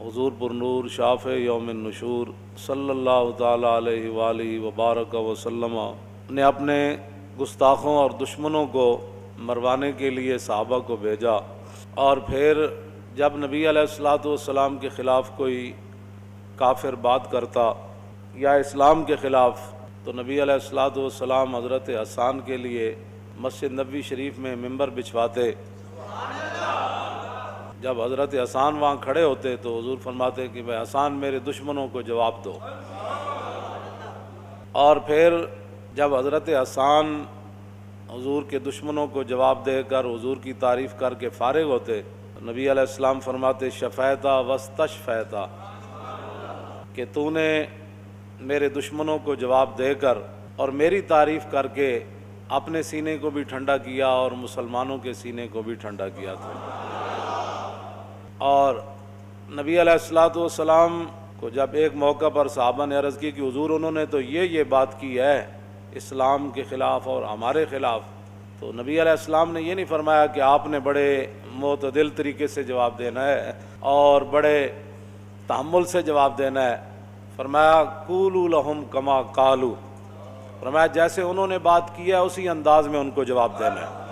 حضور پر نور شافع یوم النشور صلی اللہ تعالیٰ علیہ وآلہ وبارک وسلم نے اپنے گستاخوں اور دشمنوں کو مروانے کے لیے صحابہ کو بھیجا، اور پھر جب نبی علیہ الصلاۃ والسلام کے خلاف کوئی کافر بات کرتا یا اسلام کے خلاف، تو نبی علیہ الصلاۃ والسلام حضرت حسان کے لیے مسجد نبوی شریف میں ممبر بچھواتے۔ جب حضرت حسان وہاں کھڑے ہوتے تو حضور فرماتے کہ بھائی حسان میرے دشمنوں کو جواب دو، اور پھر جب حضرت حسان حضور کے دشمنوں کو جواب دے کر حضور کی تعریف کر کے فارغ ہوتے، نبی علیہ السلام فرماتے شفیتا وستشفیتا، کہ تو نے میرے دشمنوں کو جواب دے کر اور میری تعریف کر کے اپنے سینے کو بھی ٹھنڈا کیا اور مسلمانوں کے سینے کو بھی ٹھنڈا کیا تھا۔ اور نبی علیہ الصلاۃ والسلام کو جب ایک موقع پر صحابہ نے عرض کی کہ حضور انہوں نے تو یہ بات کی ہے اسلام کے خلاف اور ہمارے خلاف، تو نبی علیہ السلام نے یہ نہیں فرمایا کہ آپ نے بڑے معتدل طریقے سے جواب دینا ہے اور بڑے تحمل سے جواب دینا ہے، فرمایا قولوا لہم کما قالوا، فرمایا جیسے انہوں نے بات کی ہے اسی انداز میں ان کو جواب دینا ہے۔